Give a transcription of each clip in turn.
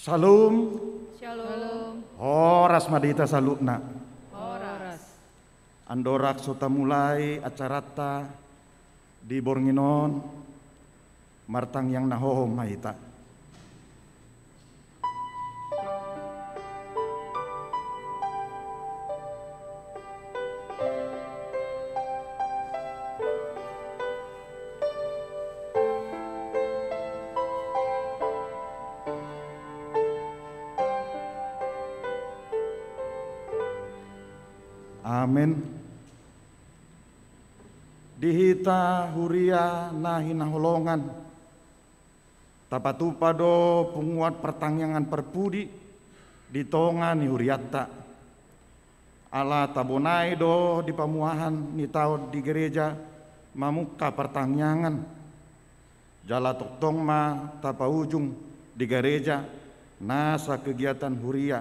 Salum. Shalom. Horas madita salukna. Horas. Andorak sota mulai acarata di Bornginon martang yang nahohom mahita. Amin. Dihita huria nahi naholongan tapatupa do penguat pertangyangan perpudi di tonga ni huriatta ala tabonai do di pamuahan ni tau di gereja mamuka pertangyangan jala toktong ma tapa ujung di gereja nasa kegiatan huria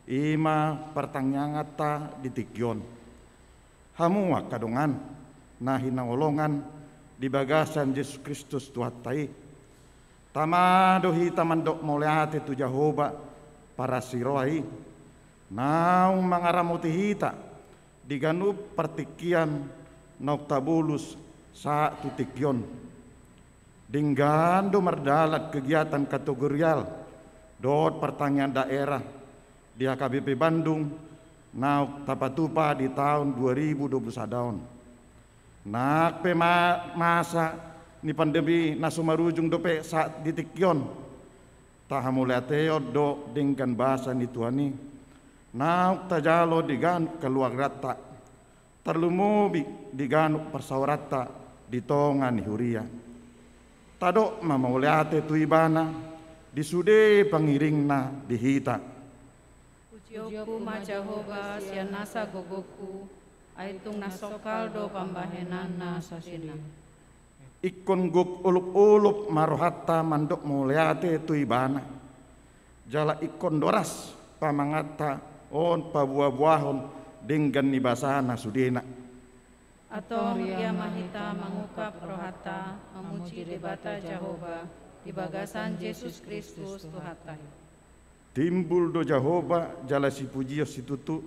ima pertanyangata di tikyon hamua kadongan nahi naolongan di bagasan Yesus Kristus tuhatai tamado hita mandok moleate tu Jehovah para siroai naung mangaramuti hita di ganup pertikian noktabulus sa tu tikyon dinggando merdalat kegiatan kategorial dot pertanyaan daerah di HKBP Bandung nauk tapatupa di tahun 2021 daun. Nak pe masa ni pandemi nasumarujung dope saat di tikyon tahamulateo do dengan bahasa ni tuani nauk tajalo digan keluargata terlumubi diganuk persawarata di tongan ni huria tadok mamauleate tu ibana disude pangiringna dihita Joku ma Jehovah sian nasa gogoku aitung nasokal do pambahenan na sasina. Ikon guk ulup-ulup marohata mandok muliate tu ibana jala ikon doras pamangata on pabuah-buahon dengan nibasana sudena Atong ria mahita mangukap rohata memuji debata Jehovah di bagasan Yesus Kristus tuhatai. Timbul do Jehovah jala si pujio si tutu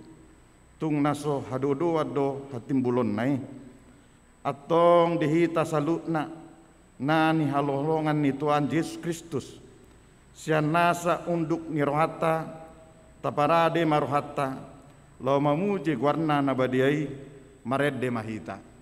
tung naso hadodo ado hatimbulon nai atong dihita salutna nani halolongan ni Tuhan Yesus Kristus sian nasa unduk ni rohata taparade marohata lo mamuji guarna nabadiai marede mahita.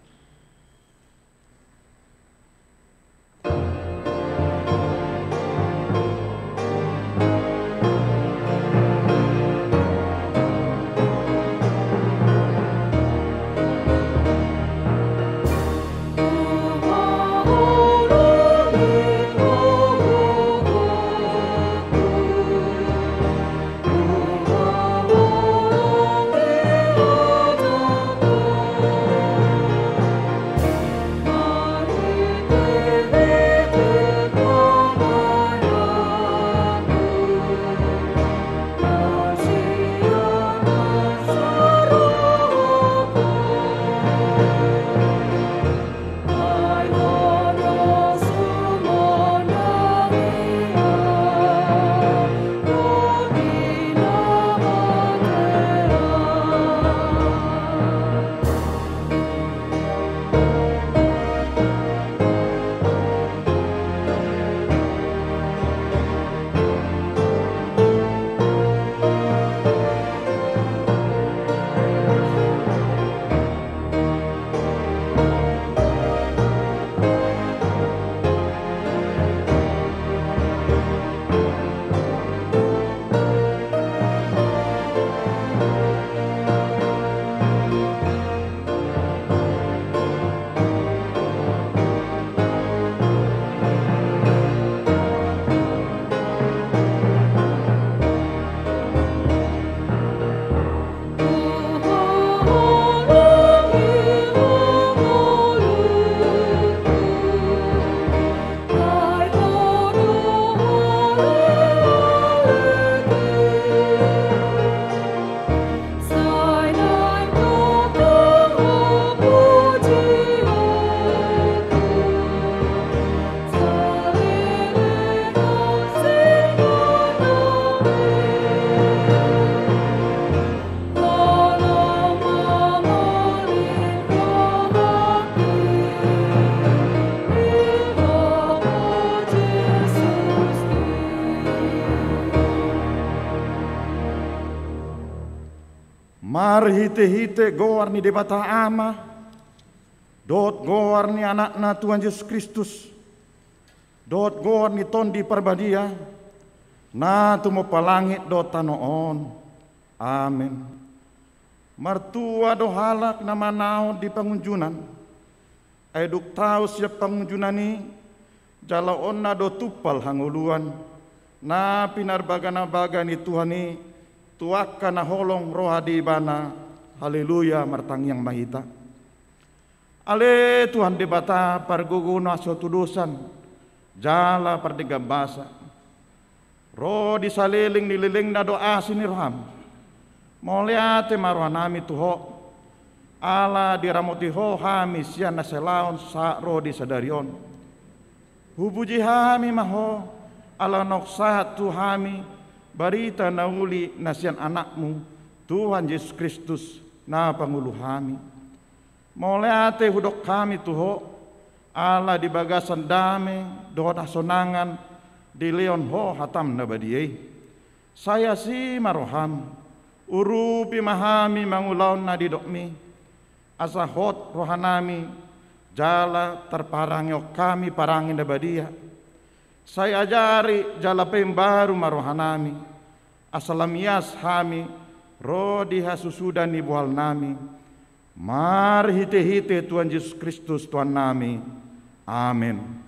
Mar hite-hite goar ni debata ama, dot goar ni anakna Tuhan Yesus Kristus, dot goar ni tondi perbadia, na tumo palangit dot tanoon. Amin. Martua do halak na manao di pangunjunan, ay duk tao siya pangunjunan ni, jalaon na do tupal hanguluan, na pinarbaga-nabaga ni Tuhan ni, tuaka na holong rohadi bana, haleluya martang yang mahita. Ale Tuhan debata parguguna sotudusan, jala pardigabasa. Roh disaliling nililing na doa sinirham. Moliate marwanami tuho, ala diramoti ho hami siya na selaon sa roh disadarion. Hubuji hami maho, ala noksahat tuhami, barita na uli na siyan anakmu, Tuhan Yesus Kristus na Pangulo kami. Moliate hudok kami tuho, ala di bagasan dame, dohot asonangan, di leon ho hatam na badiyay. Saya si maroham, urupi mahami mangulaon na didokmi, asahot rohanami, jala terparangyo kami parangin na badiya. Saya ajari jala pembaru marohanami, asalamias hami, rodi hasusudan ni buhal nami, mar hite-hite Tuhan Yesus Kristus Tuhan nami. Amin.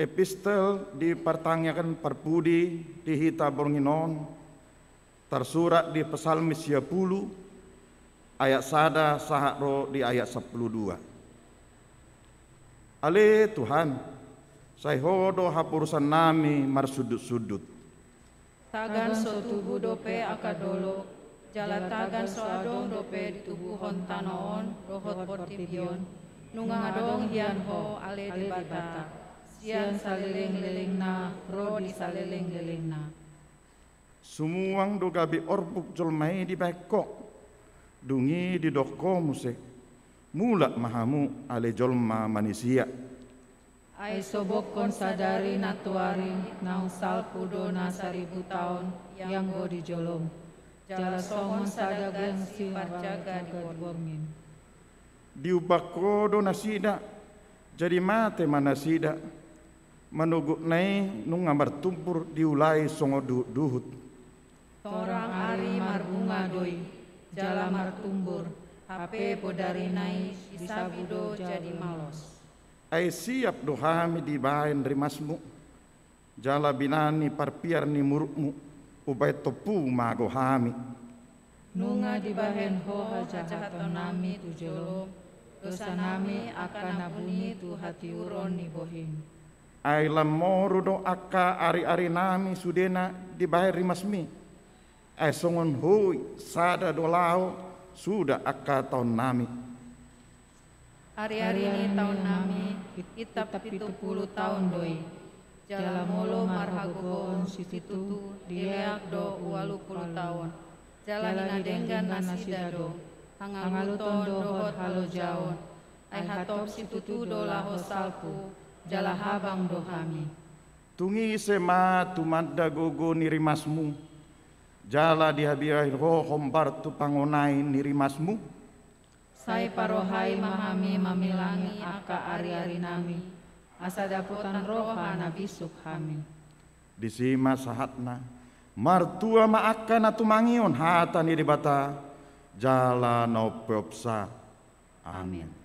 Epistel dipertanyakan perpudi di hita bornginon, tersurat di Psalmis 10 ayat sada sahakro di ayat 12. Ale Tuhan, saya hodo hapurusan nami marsudut-sudut. Tagan so tubuh dope akadolo, jala tagan so adong dope di tubuh hontanoon, rohot portibion, nungadong hian ho ale di bata. Sian saliling-liling na, roh di saliling-liling na. Sumuang do gabi orbuk jolmai di bekok, dungi di doko musik, mulak mahamu ale jolma manusia. Ai sobok kon sadari natuari, naung salpudo na 1000 tahun, yang go di jolom. Jala songon sadagang si parjaga di borgongin. Diubako do nasida, jadi mate manasida. Menuguk nai nunga bertumpur diulai songo duhut. Torang ari marbunga doi, jala martumbur, hape podari nai, disabudo jadi malos. Ai siap dohami dibain rimasmu, jala binani parpiar ni murukmu, ubai topu mago hami. Nunga dibahen ho jahaton nami tu jolom, dosa nami akan nabuni tu hati uron ni bohin. Ai lamoru do aka ari-ari nami sudena dibayar rimasmi. Ai songon hui sada do lao sudah aka tahun nami. Hari-hari ini tahun nami itap 70 tahun doi. Jala molo marhagohon situtu dileak do 80 tahun. Jala hinadenggan nasida do. Hangaluton dohot halo jaon. ai hatop situtu dola hosalku, jala habang dohami. Tungi sema tumadda gogo nirimasmu, jala dihabirahi roh hombar tu pangonai nirimasmu. Sai parohai mahami mamilangi aka ari-ari nami, asa daputan roha nabisuk hami. Disima sahatna, martua maakana tumangion hata niribata, jala nopopsa. Amin.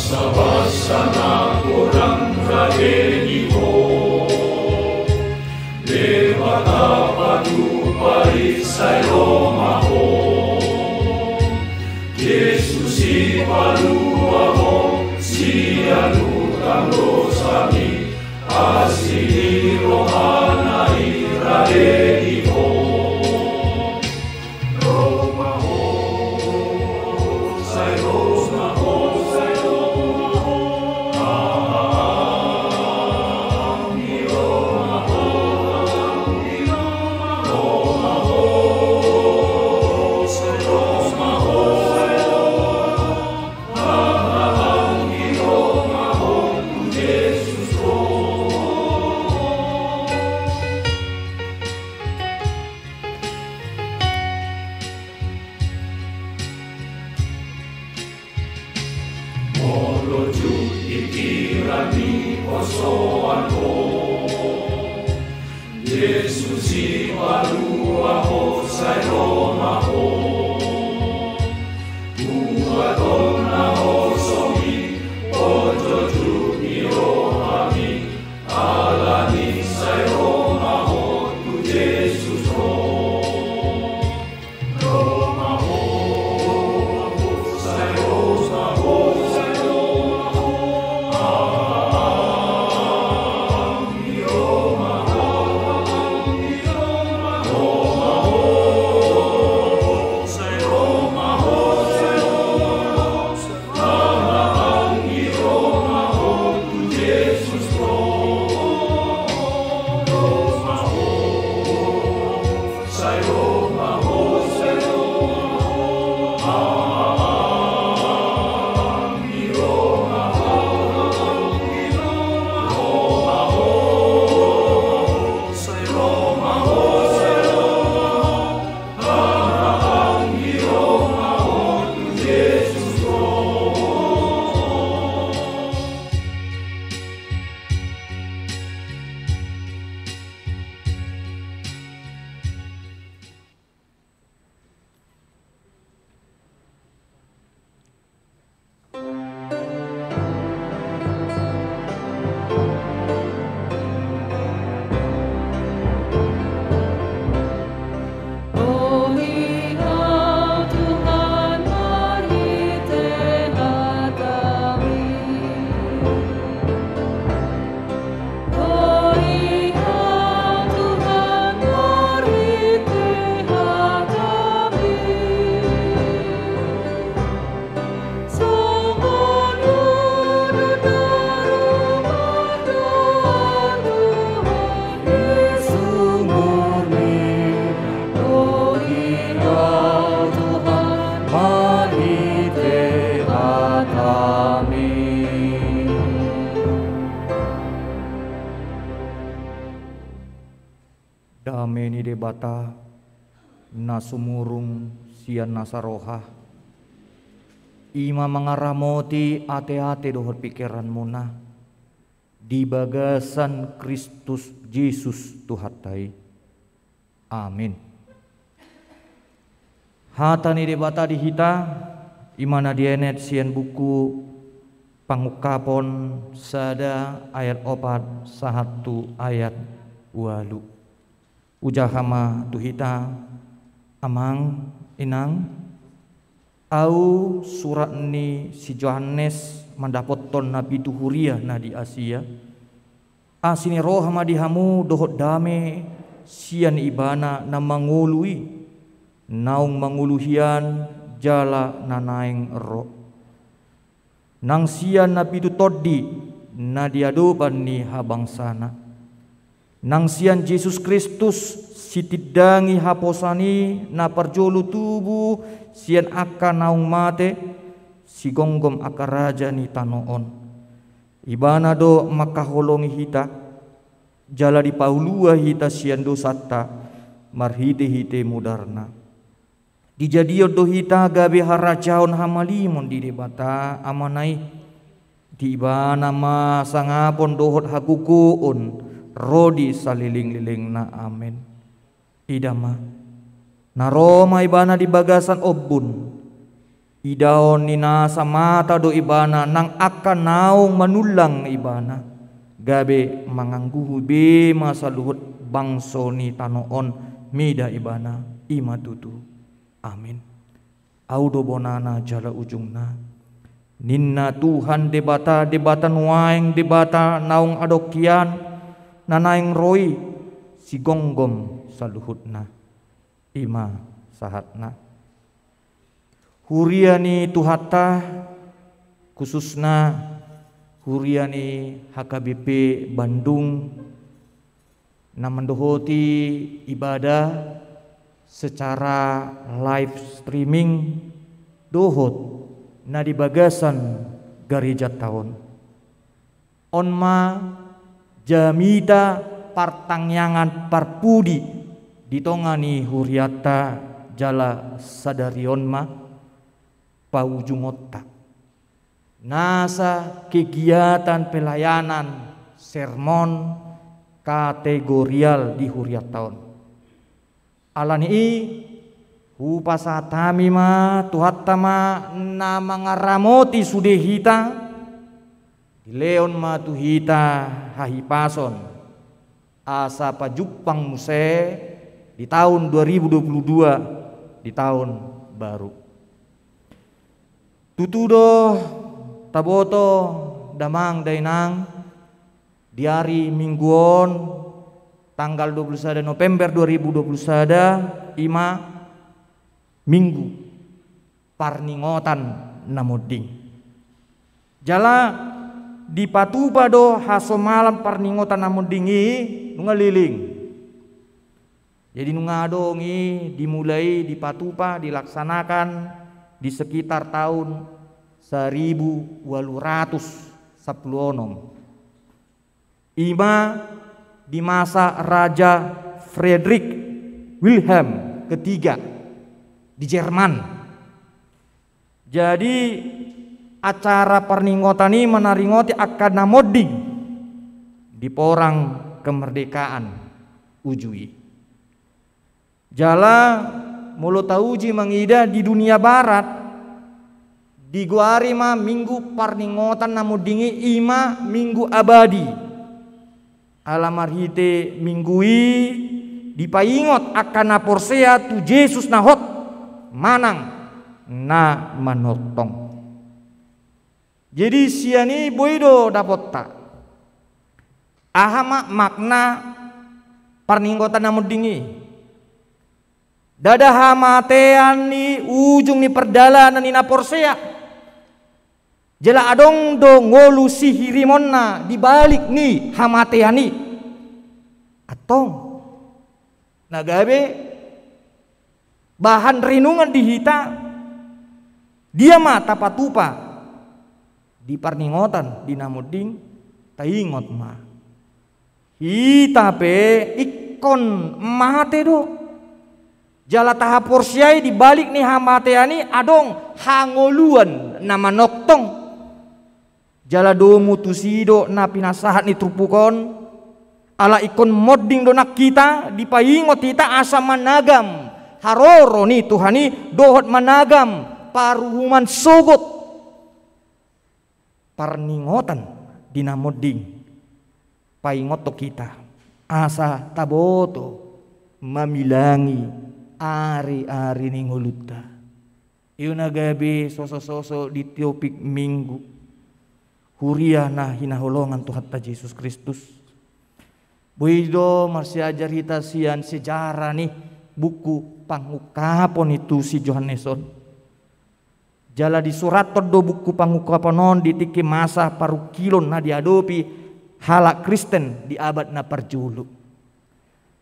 Sabasana kurang radeni ho, Dewata padu parisai Roma ho, Yesus si palua ho, sianu tanggo sami, asini rohana radeni ho, Roma ho, sai Roma ho. Yesus si palua ho sai Roma ho, Tua donna ho somi, ojo juni rohami, alani sai Roma ho, tu Yesus ho, Roma ho, sai Roma ho, sai Roma ho, Dameni debata nasumurung sian nasaroha, ima mengaramoti ate-ate dohor pikiran muna di bagasan Kristus Yesus Tuhatai. Amin. Hatani debata dihita imana dienet sian buku pangukapon sada ayat 4 sahatu ayat 8. Ujahama tuhita amang inang au surat ni si Yohanes mandapoton nabi tuhuria na di Asia asini rohama dihamu dohot dame sian ibana na mangului naung manguluhian jala nanaing ro nang sian nabi tu toddi na diadoban ni habang sana nang sian Yesus Kristus sitidangi haposani na parjolu tubuh sian aka naung mate si gonggom aka raja ni tanoon ibana do makaholongi hita jala di paulua hita sian dosata marhite hite mudarna dijadio do hita gabe harajaon hamalimon di debata amanai di ibana ma sangapon dohot hakukuun rodi saliling-liling na amin. Idama na Roma ibana di bagasan obun Idaon nina samata do ibana nang akan naung manulang ibana. Gabe mangangguhu be masaluhut bangsoni tanoon mida ibana ima tutu. Amin. Audo bonana jala ujungna. Ninna Tuhan debata nuaing debata naung adokian nanaing roi si gonggom saluhutna ima sahatna. Huriani tuhata khususna huriani HKBP Bandung na mendohoti ibadah secara live streaming dohot na di bagasan gereja tahun onma jamita partangyangan parpudi ditongani huriata jala sadarionma paujungotta nasa kegiatan pelayanan sermon kategorial di huriat tahun alani upasatami ma tuhattama na mangaramoti sudehita leon ma tuhita hahipason asa pajupang muse di tahun 2022 di tahun baru tutudo taboto damang dainang di hari mingguon tanggal 21 November 2021 ima minggu parningotan namuding jala di patupa do haso malam parningotan namudingi nungaliling jadi nungadongi dimulai di patupa dilaksanakan di sekitar tahun 1810 ima di masa Raja Frederick Wilhelm ketiga di Jerman. Jadi acara perningotan ini menaringoti akan namoding di porang kemerdekaan ujui. Jala mulut uji mengida di dunia barat di guari ma minggu parningotan namudingi ima minggu abadi alamarhite minggui dipaingot akan naporsea tu Yesus nahot manang na manotong. Jadi siani boido dapot tak ahama makna parningotan namudingi dada hamatean ni ujung ni perdalanan ni naporsea jela adong do ngolu sihirimonna dibalik ni hamatean ni atong nagabe bahan renungan dihita dia mata patupa di parningotan di namuding taingot ma hita pe ikon mate do jala tahap porsiai di balik nih hamateani adong hangoluan nama noktong jala domu tusido na pinasahat ni trupukon ala ikon modding donak kita dipaingot kita asa managam haroro ni Tuhani dohot managam paruhuman sogot parningotan dinamodding paingot to kita asa taboto mamilangi ari-ari ning hulutta. Iyo nagabi soso-soso di tiopik minggu. Huria na hinaholongan Tuhan ta Yesus Kristus. Buido masih ajar kita sian sejarah nih buku pangukapon itu si Johanneson. Jala di surat do buku pangukaponon di tiki masa parukilon na diadopi halak Kristen di abad na parjulu.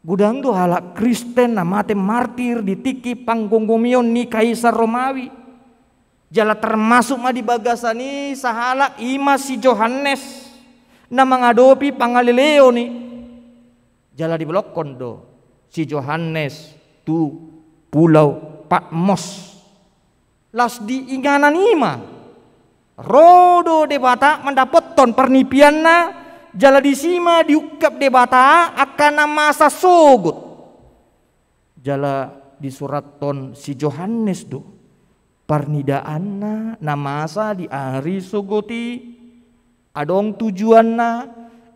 Gudang do halak Kristen na mate martir di tiki panggonggomion ni Kaisar Romawi. Jala termasuk ma di bagasani sahalak ima si Johannes na mengadopi pangalileo ni. Jala di blokon do si Johannes tu pulau Patmos. Las di inganan ima. Rodo debata mendapat ton pernipian na jala disima diukap debata akan masa sogut. Jala di surat ton si Johannes do Parnidaanna na masa di ari sogoti adong tujuanna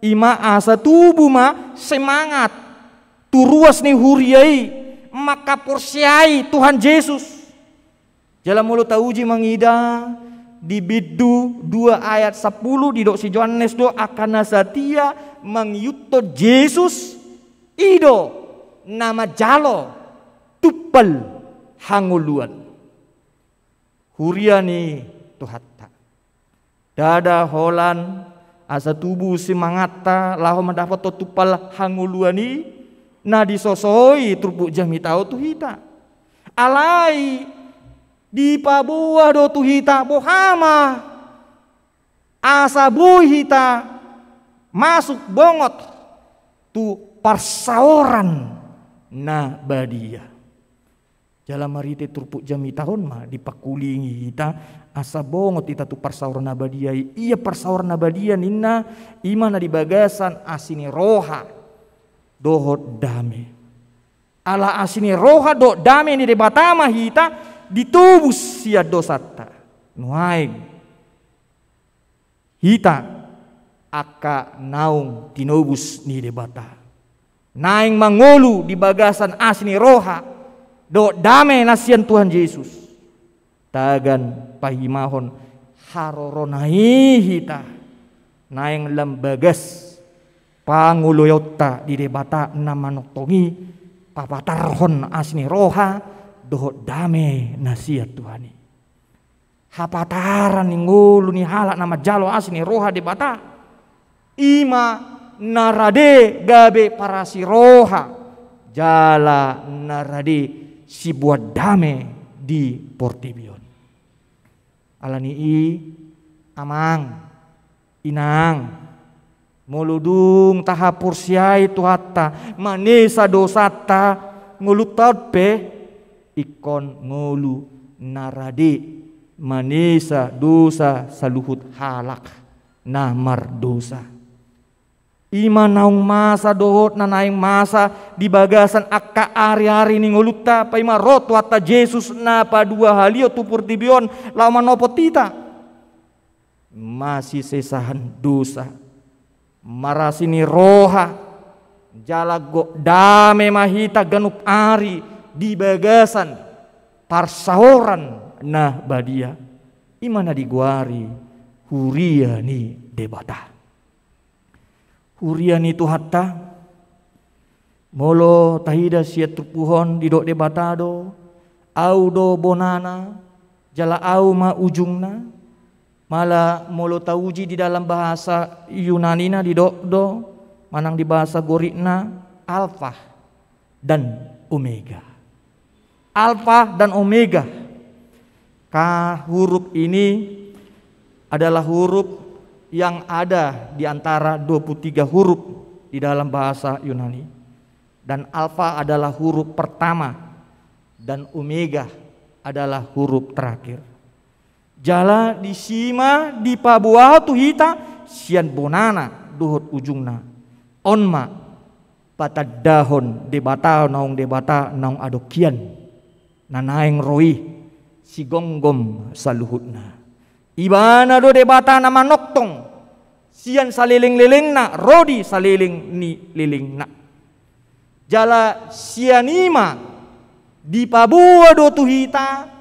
ima asa tubuh ma semangat turuas ni huriai maka porsiai Tuhan Yesus. Jalan mulut tauji mangida di Biddu 2 ayat 10 di dok si Johannes do akan nasatia mangyuto Yesus ido nama jalo tupal hanguluan. Huriani tuhatta dada holan asa tubuh semangata laho mendapat tupal hanguluani na disosoi trupuk jami tau tuhita alai di pabuah do tuhita bohama asa buhita masuk bongot tu parsaoran na badia jalan marite trupuk jami tahun mah dipakulingi kita asa bongot kita tu parsaoran na badia iya parsaoran na badia ninna imana di bagasan asini roha dohot dame ala asini roha do dame ni debatama hita ditubus sia dosata nuaing hita aka naung tinubus ni debata naing mangolu di bagasan asini roha do dame nasian Tuhan Yesus tagan pahimahon haroronai hita naing lambagas panguloyota di debata namanoktongi papatarhon asini roha dohot dame nasihat Tuhani hapataran ni ngulu ni halak nama jalo asini roha debata ima narade gabe parasi roha jala narade si buat dame di Portibion alani i amang inang muludung tahapur siai tuhatta manesa dosata ngulutot pe ikon ngulu narade manesa dosa saluhut halak namar dosa ima naung masa dohot na naing masa di bagasan akka ari-ari ni nguluta pa ima rotu atta Yesus na pa dua halio tu Portibion laman nopot tita masih sesahan dosa marasini roha jalago dame mahita ganup ari di bagasan parsaoran nah badia imana diguari huria ni debata huria ni tuhatta molo tahida siat tupuhon di dok debata do au do bonana jala au ma ujungna mala molo tauji di dalam bahasa Yunanina di dok do manang di bahasa Gorikna alfa dan omega. Alfa dan omega. Huruf ini adalah huruf yang ada di antara 23 huruf di dalam bahasa Yunani. Dan alfa adalah huruf pertama dan omega adalah huruf terakhir. Jala disima di pabuah tuhita sian bonana dohot ujungna. Onma patadahon debata naung adokian. Nanaing roi si gonggom saluhutna ibana do debata nama noktong sian saliling-liling na rodi saliling ni liling na jala sianima di pabua do tuhita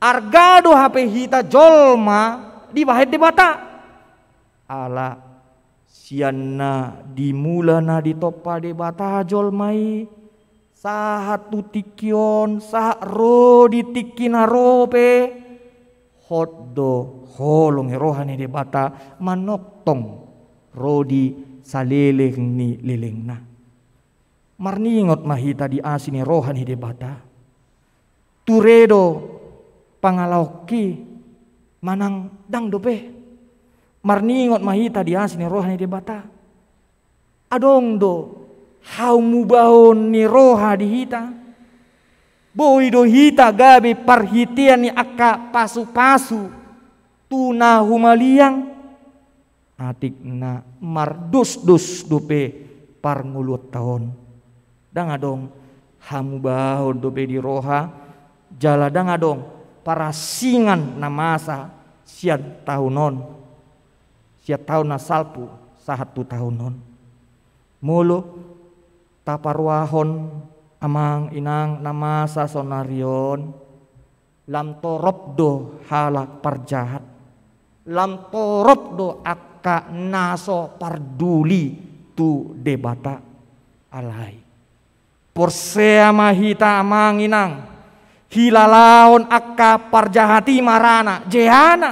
argado hape hita jolma di bahet debata ala sianna dimulana di topa debata jolmai sahatu tikion sah ro ditikina rope hoddo holong rohani debata manoktong rodi saleleng ni lelengna marningot mahita di asini rohani debata turedo pangalauki manang dang dope marningot mahita di asini rohani debata adong do hau mubahon ni roha di hita boy do hita gabe parhitian ni akka pasu-pasu tuna humaliang atik na mardus-dus dope par nguluot tahun dang adong hamu bahon dope di roha jala dang adong parasingan na masa siat tahunon. Siat tahun na salpu 1 tahunon. Mulu taparwahon amang inang na masa sonarion lam torop do halak parjahat. Lam torop do akka naso parduli tu debata alai. Porsea mahita amang inang hilalaon akka parjahati marana jehana.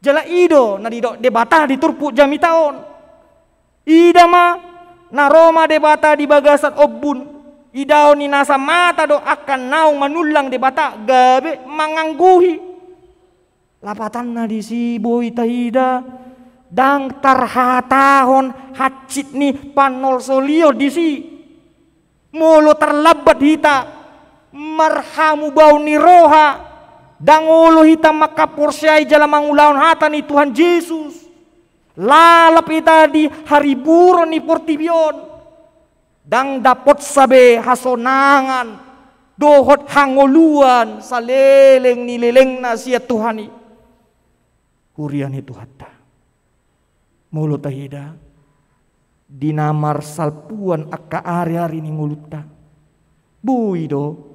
Jala ido na dido debata di turpu jami taon. Ida ma na Roma debata di bagasat obun. Idaon ni nasa mata do akan naung manulang debata gabe mangangguhi. Lapatan na di si boy taida dang tarhatahon hacit ni panol solio di si. Molo terlabat hita marhamu bau ni roha. Dangulo hitam makaporsyai jala mangulaon hata ni Tuhan Yesus. Lalap ita di hari buron ni Portibion. Dang dapot sabe hasonangan. Dohot hangoluan saleleng ni leleng na siya Tuhani. Hurian itu hatta. Mulu tahida. Dinamar salpuan akka ari-ari ni nguluta. Buido.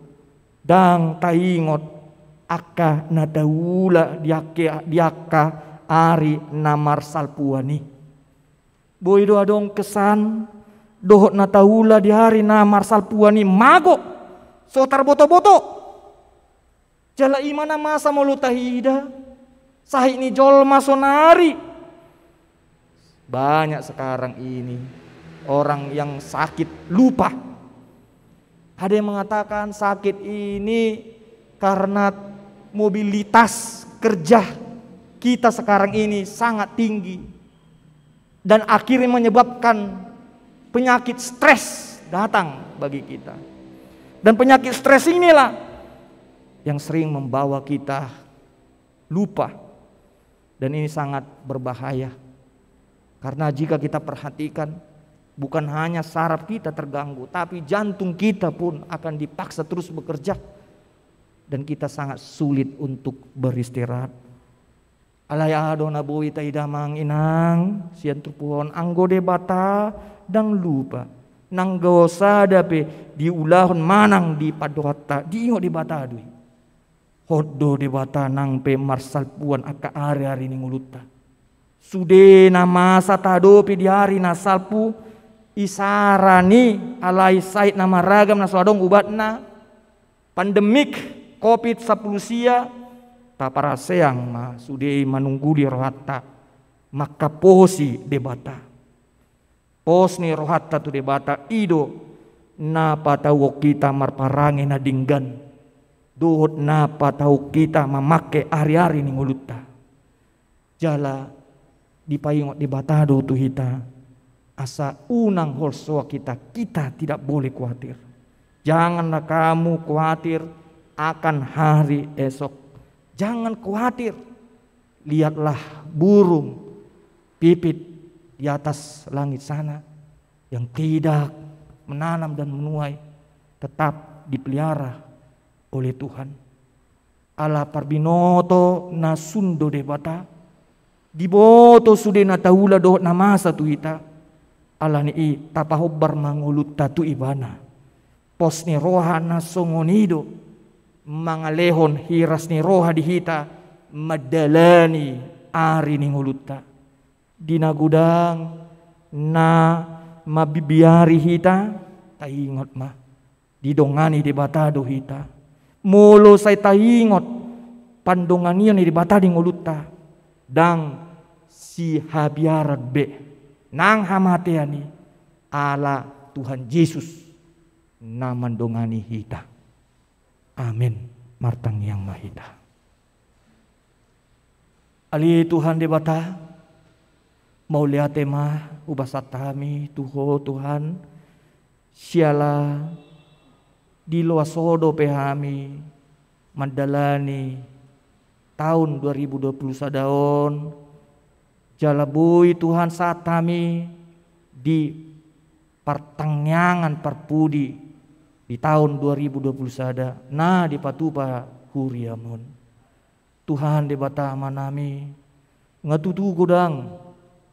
Dang taingot. Akka nadaula diaka ari namar salpuani. Boy do adong kesan dohot nataula di hari namar salpuani mago so tarboto-boto. Jala imana masa molutahida sahik ni jolma sonari. Banyak sekarang ini orang yang sakit lupa. Ada yang mengatakan sakit ini karena mobilitas kerja kita sekarang ini sangat tinggi dan akhirnya menyebabkan penyakit stres datang bagi kita. Dan penyakit stres inilah yang sering membawa kita lupa, dan ini sangat berbahaya karena jika kita perhatikan bukan hanya saraf kita terganggu, tapi jantung kita pun akan dipaksa terus bekerja. Dan kita sangat sulit untuk beristirahat. Alaya adona bui taidamang inang sian tupuhon anggo debata dang lupa nang gosa dape diulahon manang di padota diingo debata dui. Hoddo debata nang pe marsal puan aka ari-ari ni nguluta. Sude na masa tadopi di hari na salpu isarani alai sait nama ragam na swadong ubatna pandemik COVID-10 sia taparaseang ma sude manunggu di rohata maka posi debata pos ni rohata tu debata ido na patau kita marparangi na dinggan dohot na patau kita mamake ari-ari ni nguluta jala dipayungot debata do tu hita asa unang holsoa kita tidak boleh khawatir. Janganlah kamu khawatir akan hari esok. Jangan khawatir. Lihatlah burung pipit di atas langit sana yang tidak menanam dan menuai, tetap dipelihara oleh Tuhan. Ala parbinoto na sundo debata diboto sude na taula do na masa tu ita ala ni tapahobbar mangulut tatu ibana pos ni roha na songonido mangalehon hiras ni roha dihita madalani ari ni nguluta dinagudang na mabibiari hita taingot ma didongani debatado hita molo say taingot pandonganian ni debatadi nguluta dang si habiarat be nang hamateani ala Tuhan Yesus na mandongani hita. Amin. Martang yang mahita. Ali Tuhan debata mau lihat tema ubasat kami tuho Tuhan siala di luasodo pehami mandalani tahun 2020 sadaon jalabui Tuhan saat kami di pertangyangan perpudi di tahun 2020 sada nah di patupa huriamon. Tuhan di bata manami ngatutu godang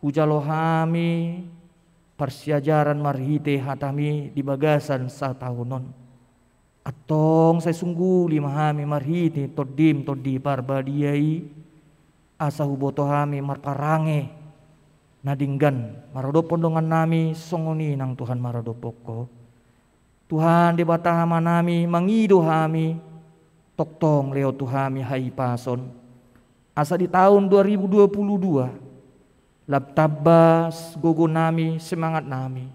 hujalo hami persiajaran marhite hatami di bagasan satahunon. Atong saya sungguh lima hami marhite todim todi parbadiai asa huboto hami marparange nadinggan maradopon dongan nami songoni nang Tuhan maradopoko. Tuhan di bata manami mangido hami toktong leo tuhami hai pason. Asa di tahun 2022 labtabas gogo nami semangat nami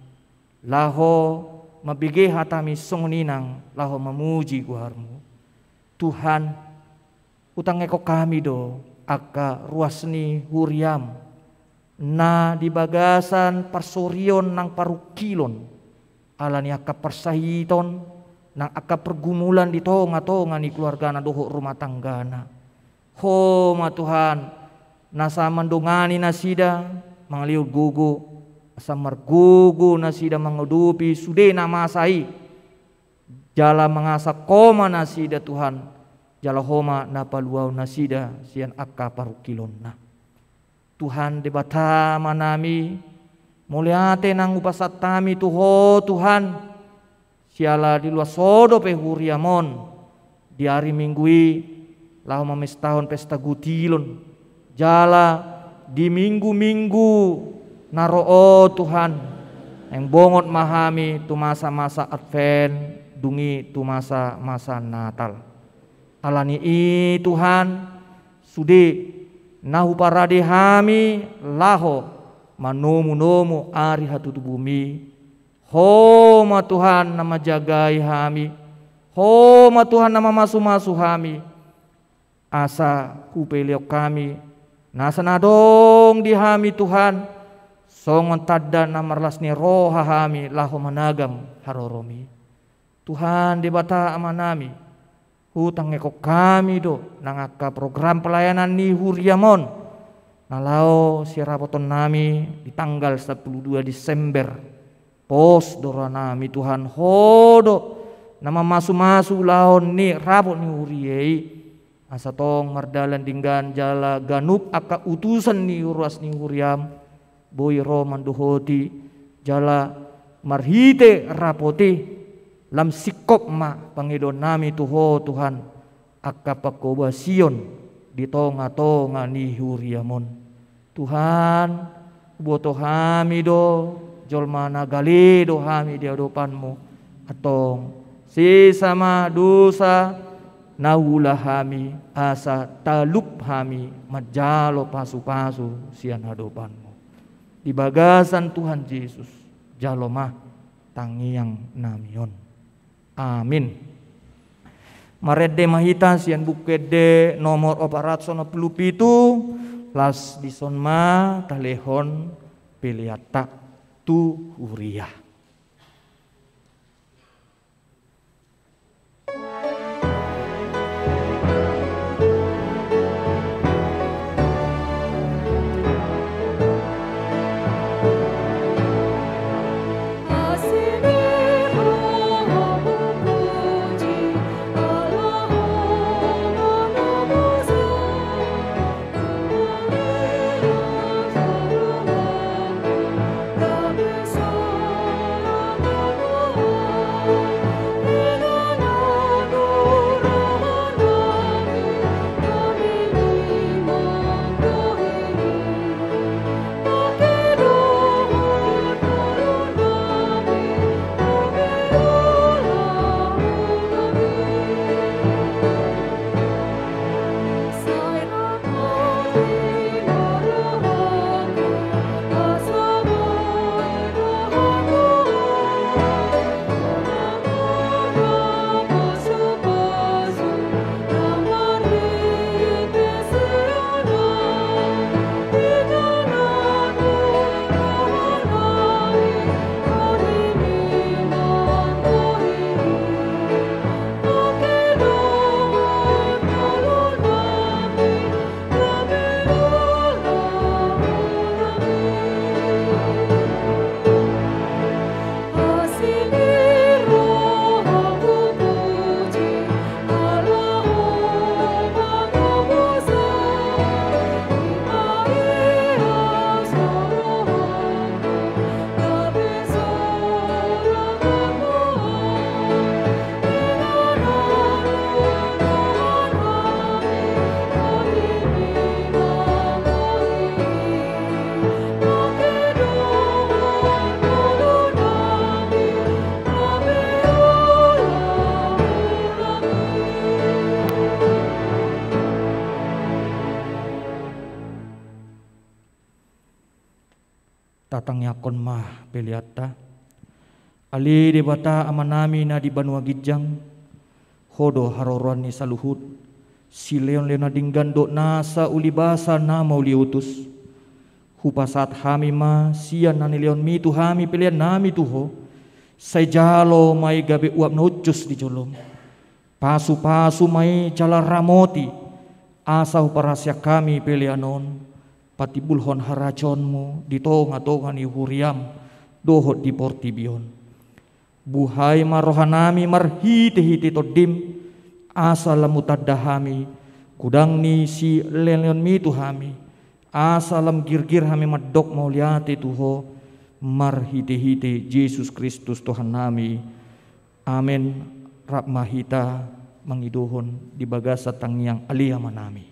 laho mabige hatami songoninang laho memuji guharmu. Tuhan utang eko kami do aka ruasni huriam na di bagasan parsorion nang parukilon alani aka persahiton nang aka pergumulan di tonga-tonga ni keluargana doho rumah tanggana. Homa Tuhan nasa mendongani nasida mangliu gugu asa margugu nasida mengudupi sudena masai jala mengasa koma nasida Tuhan jala homa napaluau nasida sian aka parukilonna. Tuhan di bata manami muliate nang upasatami tuho Tuhan siala di luar sodo pe huriamon di hari minggui lahu memestahon pesta gutilon jala di minggu-minggu naro Tuhan yang bongot mahami tu masa-masa Advent dungi tu masa-masa Natal alani Tuhan sudi nahu parade hami laho manomu-nomu ari hatutu bumi. Homa Tuhan nama jagai hami. Homa Tuhan nama masu-masu hami. Asa kupeleo kami nasa nadong di hami Tuhan. Songon tadda nama lasni roha hami laho managam haroromi. Tuhan di bata amanami. Hutang eko kami do nangaka program pelayanan ni huriamon nalau sirapoton nami di tanggal 12 Desember pos dora nami Tuhan hodo nama masu-masu laon ni rabot ni huriei asa tong mardalan dinggan jala ganup aka utusan ni ruas ni huriam boy roman dohoti jala marhite rapoti lam sikop ma pangidon nami tuho Tuhan aka pakobasion di tonga-tonga ni huriamon. Tuhan boto hami do jolmana gali do hami di hadapanmu atong sesama dosa naula hami asa talup hami majalo pasu-pasu sian hadapanmu di bagasan Tuhan Yesus jalomah tangiang namion. Amin. Marede mahita sian bukede nomor 497 las disonma talehon peliata tu huria. Song tatang yakon mah peliata ali de bata amanami na di Banua Gijang hodo haroron ni saluhut sileon lena dinggando nasa uli basa na mauli utus hupasat hami ma sian nani leon mi tu hami pelian nami tuho say jalo may gabi uap na ucus di jolom pasu-pasu may jala ramoti asa huparasya kami pelianon pati bulhon haraconmu di tonga-tonga ni huriam dohot di portibion buhay marohanami marhiti-hiti todim asa lamutad dahami kudang ni si leon mi tu hami asa lam gir-gir hami madok mauliati tuho marhiti-hiti Yesus Kristus Tuhan nami amin rapmahita mangiduhon di bagasa tangyang alia manami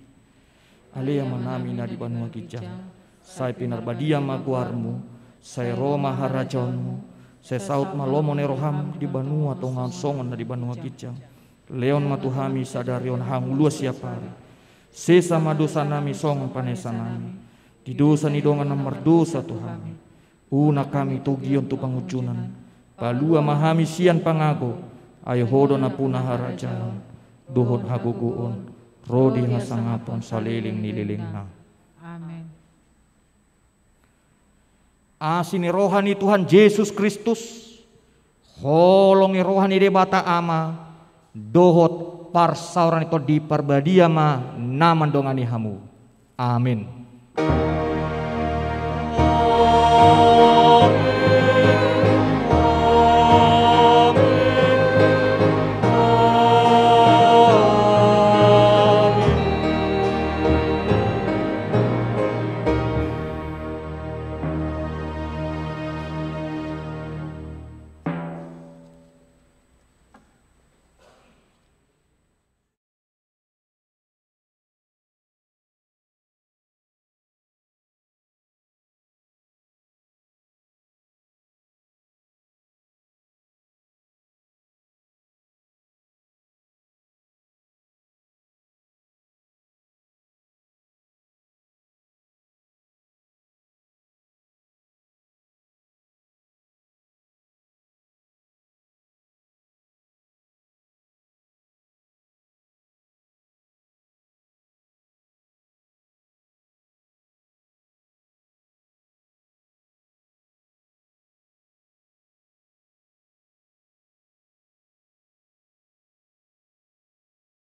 na di Banua Gijang say pinarbadia maguarmu say Roma harajonmu say saut malomone roham di Banua tongan songon na di Banua Gijang leon matuhami sadarion hang luas siapari sesa madosa nami songon panesa nami di dosa ni dongan namar dosa tuhami una kami tugion tu pangucunan palua mahami sian pangago ayo hodo na punah harajan dohot haguguon rodi hasangapon saliling nililing na. Amen. Asini rohani Tuhan Yesus Kristus holongi rohani debata ama dohot parsauran itu di parbadia ma naman dongani hamu. Amin.